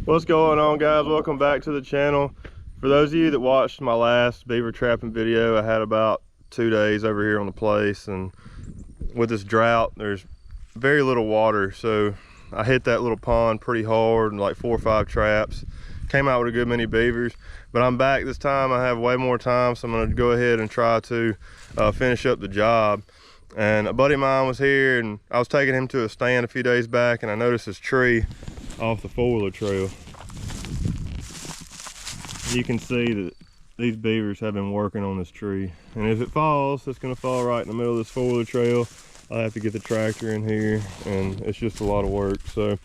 What's going on, guys? Welcome back to the channel. For those of you that watched my last beaver trapping video, I had about 2 days over here on the place, and with this drought there's very little water, so I hit that little pond pretty hard and like 4 or 5 traps. Came out with a good many beavers, but I'm back this time. I have way more time, so I'm going to go ahead and try to finish up the job. And a buddy of mine was here, and I was taking him to a stand a few days back, and I noticed this tree off the 4-wheeler trail. You can see that these beavers have been working on this tree, and if it falls, it's going to fall right in the middle of this 4-wheeler trail. I have to get the tractor in here, and it's just a lot of work. So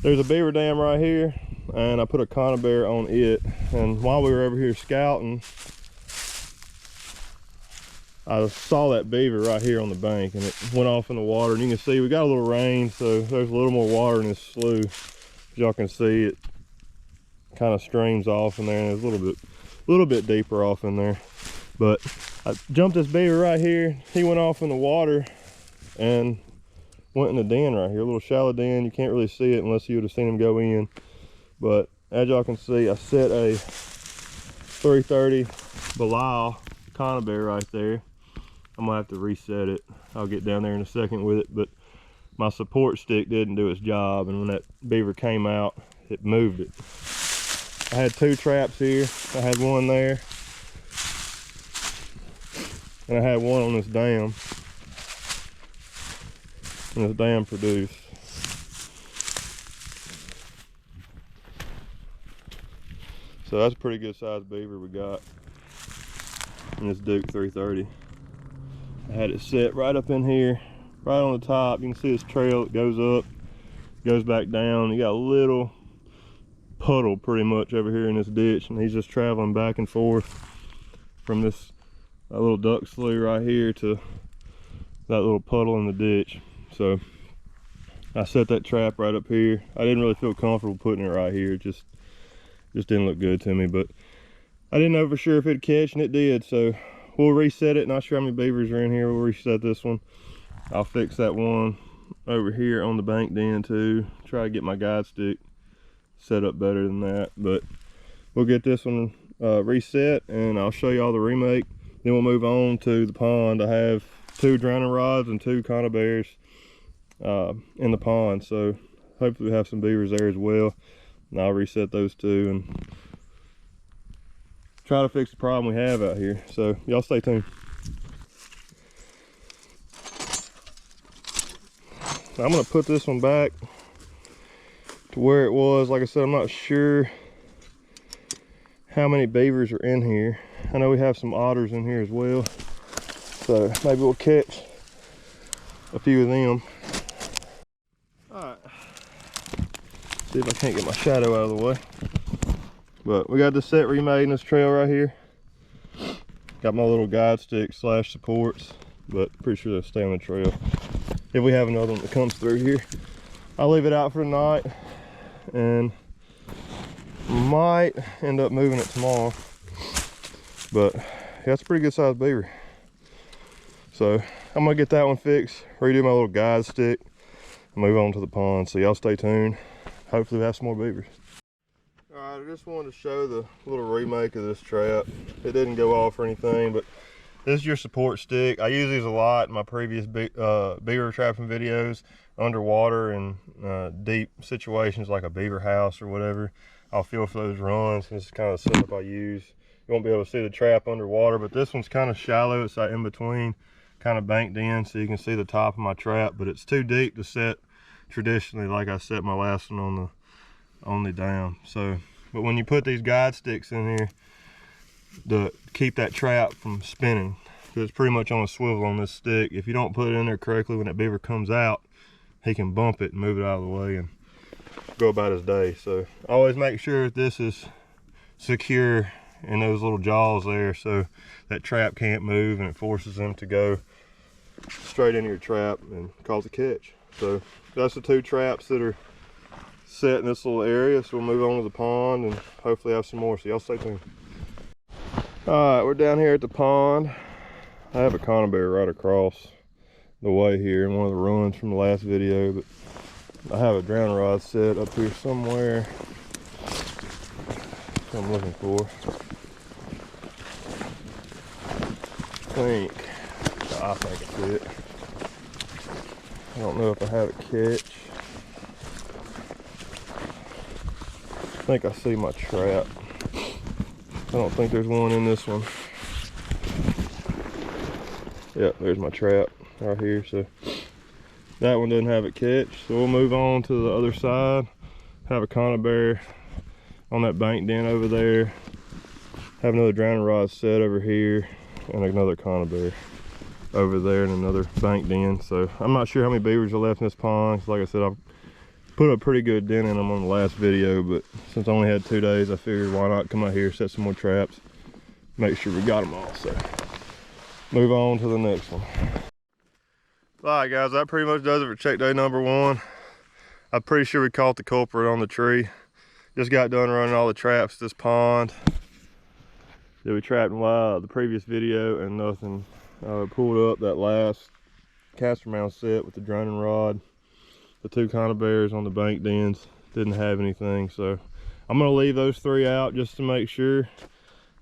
there's a beaver dam right here, and I put a conibear on it. And while we were over here scouting, I saw that beaver right here on the bank, and it went off in the water. And you can see we got a little rain, so there's a little more water in this slough. As y'all can see, it kind of streams off in there, and there's a little bit deeper off in there. But I jumped this beaver right here. He went off in the water and went in the den right here, a little shallow den. You can't really see it unless you would have seen him go in. But as y'all can see, I set a 330 Belial conibear right there. I'm gonna have to reset it. I'll get down there in a second with it, but my support stick didn't do its job, and when that beaver came out, it moved it. I had 2 traps here. I had one there, and I had one on this dam, and this dam produced. So that's a pretty good sized beaver we got in this Duke 330. I had it set right up in here, right on the top. You can see this trail that goes up, goes back down. You got a little puddle pretty much over here in this ditch, and he's just traveling back and forth from this little duck slough right here to that little puddle in the ditch. So I set that trap right up here. I didn't really feel comfortable putting it right here. It just didn't look good to me, but I didn't know for sure if it'd catch, and it did. So we'll reset it. Not sure how many beavers are in here. We'll reset this one. I'll fix that one over here on the bank den too. Try to get my guide stick set up better than that, but we'll get this one reset, and I'll show you all the remake. Then we'll move on to the pond. I have 2 drowning rods and 2 conibears in the pond, so hopefully we have some beavers there as well. And I'll reset those 2 and try to fix the problem we have out here. So y'all stay tuned. I'm gonna put this one back to where it was. Like I said, I'm not sure how many beavers are in here. I know we have some otters in here as well, so maybe we'll catch a few of them. All right, see if I can't get my shadow out of the way. But we got this set remade in this trail right here. Got my little guide stick / supports, but pretty sure they'll stay on the trail if we have another one that comes through here. I'll leave it out for the night, and might end up moving it tomorrow. But yeah, it's a pretty good sized beaver. So I'm gonna get that one fixed, redo my little guide stick, and move on to the pond. So y'all stay tuned. Hopefully we have some more beavers. All right, I just wanted to show the little remake of this trap. It didn't go off or anything, but this is your support stick. I use these a lot in my previous beaver trapping videos, underwater and deep situations like a beaver house or whatever. I'll feel for those runs. This is kind of the setup I use. You won't be able to see the trap underwater, but this one's kind of shallow. It's like in between, kind of banked in, so you can see the top of my trap, but it's too deep to set traditionally like I set my last one on the dam. So, but when you put these guide sticks in here to keep that trap from spinning, because it's pretty much on a swivel on this stick. If you don't put it in there correctly, when that beaver comes out, he can bump it and move it out of the way and go about his day. So always make sure that this is secure in those little jaws there, so that trap can't move, and it forces them to go straight into your trap and cause a catch. So that's the 2 traps that are set in this little area. So we'll move on to the pond and hopefully have some more. So y'all stay tuned. All right, we're down here at the pond. I have a conibear right across the way here in one of the runs from the last video, but I have a drown rod set up here somewhere. That's what I'm looking for. I think it's it. I don't know if I have a catch. I think I see my trap. I don't think there's one in this one. Yep, there's my trap right here. So that one doesn't have a catch. So we'll move on to the other side. Have a conibear on that bank den over there. Have another drowning rod set over here, and another conibear over there, and another bank den. So I'm not sure how many beavers are left in this pond. Like I said, I've put a pretty good den in them on the last video, but since I only had 2 days, I figured why not come out here, set some more traps, make sure we got them all. So move on to the next one. All right, guys, that pretty much does it for check day number 1. I'm pretty sure we caught the culprit on the tree. Just got done running all the traps this pond that we trapped in the previous video, and nothing. Pulled up that last caster mount set with the drowning rod. The 2 conibears on the bank dens didn't have anything, so I'm gonna leave those 3 out just to make sure.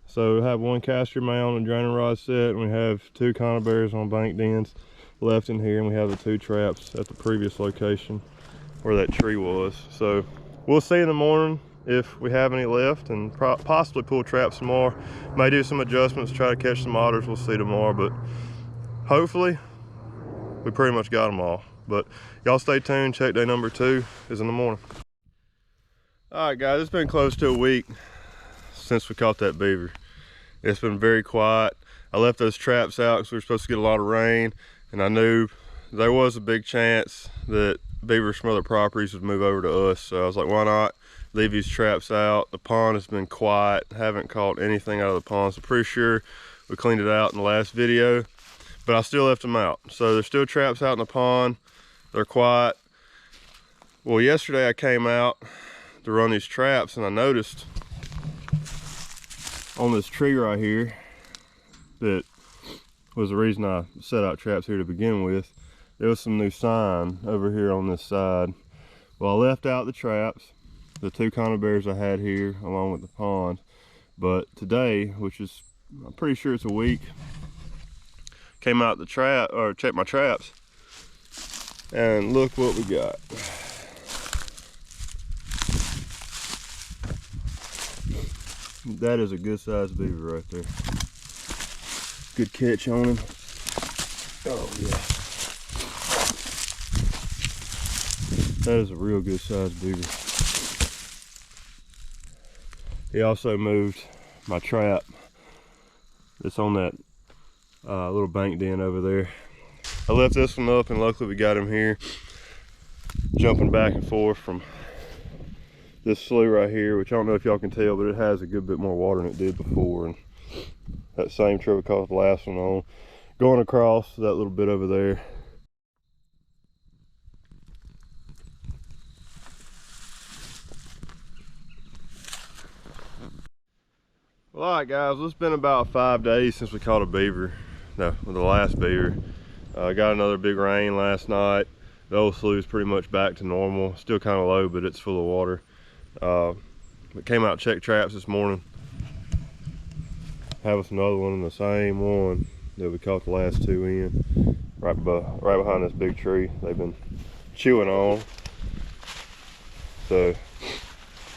So we have 1 caster mount and drowning rod set, and we have 2 conibears on bank dens left in here, and we have the 2 traps at the previous location where that tree was. So we'll see in the morning if we have any left, and possibly pull traps some more. May do some adjustments, try to catch some otters. We'll see tomorrow, but hopefully we pretty much got them all. But y'all stay tuned. Check day number 2 is in the morning. All right, guys, it's been close to a week since we caught that beaver. It's been very quiet. I left those traps out because we were supposed to get a lot of rain, and I knew there was a big chance that beavers from other properties would move over to us. So I was like, why not leave these traps out? The pond has been quiet. Haven't caught anything out of the pond. So pretty sure we cleaned it out in the last video, but I still left them out. So there's still traps out in the pond. They're quiet. Well, yesterday I came out to run these traps, and I noticed on this tree right here, that was the reason I set out traps here to begin with, there was some new sign over here on this side. Well, I left out the traps, the 2 conibears I had here along with the pond, but today, which is, I'm pretty sure it's a week, came out the trap, or checked my traps, and look what we got. That is a good sized beaver right there. Good catch on him. Oh yeah. That is a real good sized beaver. He also moved my trap that's on that little bank den over there. I left this one up, and luckily we got him here, jumping back and forth from this slough right here, which I don't know if y'all can tell, but it has a good bit more water than it did before. And that same trip we caught the last one on, going across that little bit over there. Well, all right, guys, it's been about 5 days since we caught a beaver. No, the last beaver. Got another big rain last night. The old slough is pretty much back to normal. Still kind of low, but it's full of water. We came out and checked traps this morning. Have us another one in the same one that we caught the last 2 in, right behind this big tree they've been chewing on. So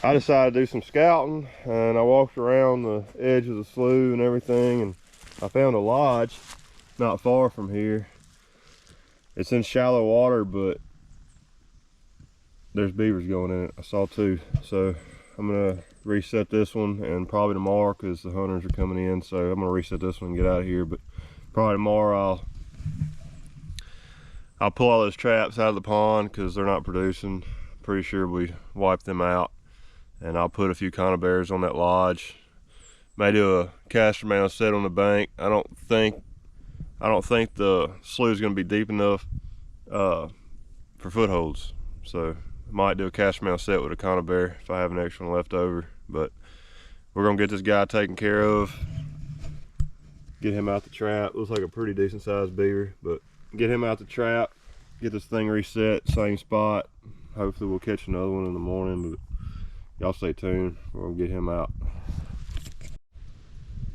I decided to do some scouting, and I walked around the edge of the slough and everything, and I found a lodge not far from here. It's in shallow water, but there's beavers going in it. I saw 2. So I'm gonna reset this one, and probably tomorrow, because the hunters are coming in, so I'm gonna reset this one and get out of here. But probably tomorrow I'll pull all those traps out of the pond because they're not producing. Pretty sure we wiped them out, and I'll put a few conibears on that lodge. May do a caster mount set on the bank. I don't think the slough is going to be deep enough for footholds, so I might do a caster mount set with a conibear if I have an extra one left over. But we're gonna get this guy taken care of, get him out the trap. Looks like a pretty decent sized beaver, but get him out the trap, get this thing reset, same spot. hopefully we'll catch another one in the morning, but y'all stay tuned. We're gonna get him out.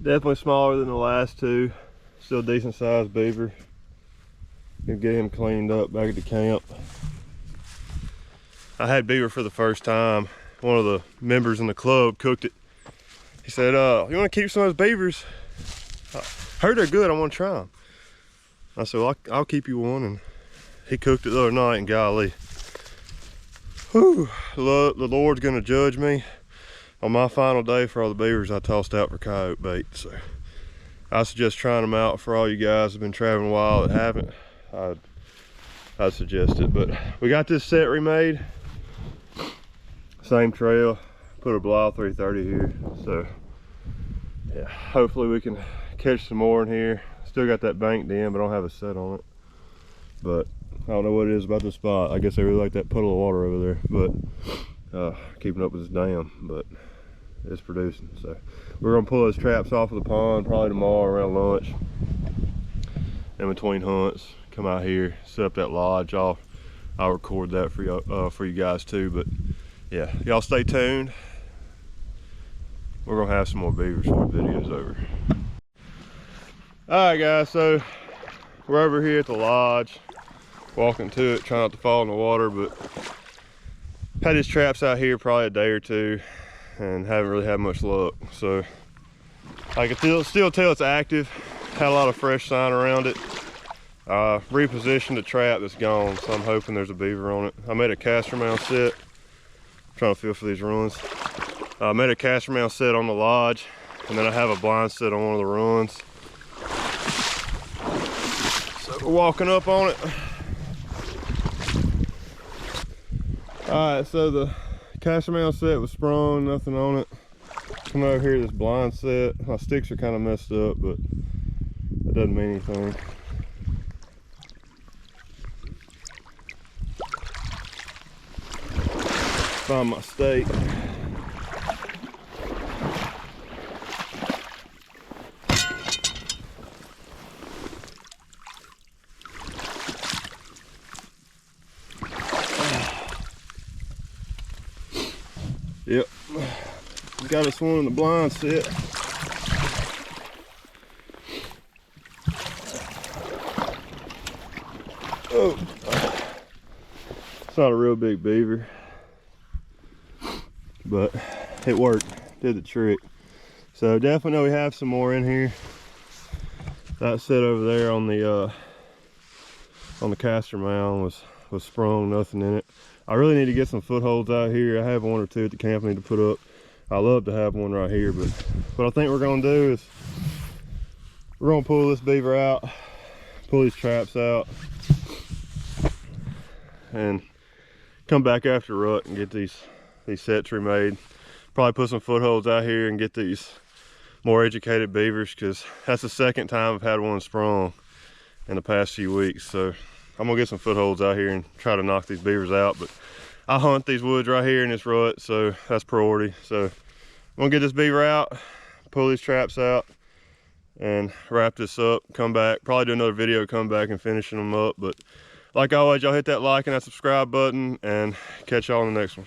Definitely smaller than the last two. Still a decent sized beaver. Gonna get him cleaned up back at the camp. I had beaver for the first time. One of the members in the club cooked it. He said, you wanna keep some of those beavers? I heard they're good, I wanna try them. I said, well, I'll keep you one. And he cooked it the other night, and golly. Whew, the Lord's gonna judge me on my final day for all the beavers I tossed out for coyote bait. So I suggest trying them out for all you guys who've been traveling a while that haven't. I'd suggest it. But we got this set remade. Same trail. Put a Blau 330 here. So yeah, hopefully we can catch some more in here. Still got that banked in, but I don't have a set on it. But I don't know what it is about the spot. I guess they really like that puddle of water over there. But keeping up with this dam, but it's producing. So we're gonna pull those traps off of the pond probably tomorrow around lunch. In between hunts, come out here, set up that lodge. I'll record that for you guys too. But yeah, y'all stay tuned. We're gonna have some more beavers before the video's over. All right, guys. So we're over here at the lodge, walking to it, trying not to fall in the water. But had these traps out here probably a day or two, and haven't really had much luck. So I can still tell it's active. Had a lot of fresh sign around it. Repositioned the trap that's gone, so I'm hoping there's a beaver on it. I made a caster mount set. I'm trying to feel for these runs. I made a caster mount set on the lodge, and then I have a blind set on one of the runs. So we're walking up on it. All right, so the caster mount set was sprung, nothing on it. Come over here to this blind set. My sticks are kind of messed up, but that doesn't mean anything. Find my stake. Yep, got us one in the blind set. Oh, it's not a real big beaver, but it worked, did the trick. So definitely know we have some more in here. That set over there on the caster mound was sprung, nothing in it. I really need to get some footholds out here. I have one or two at the camp I need to put up. I love to have one right here, but what I think we're gonna do is we're gonna pull this beaver out, pull these traps out, and come back after rut and get these sets remade. Probably put some footholds out here and get these more educated beavers, because that's the second time I've had one sprung in the past few weeks. So I'm gonna get some footholds out here and try to knock these beavers out. But I hunt these woods right here in this rut, so that's priority. So I'm gonna get this beaver out, pull these traps out, and wrap this up, come back, probably do another video, come back and finishing them up. But like always, y'all hit that like and that subscribe button, and catch y'all in the next one.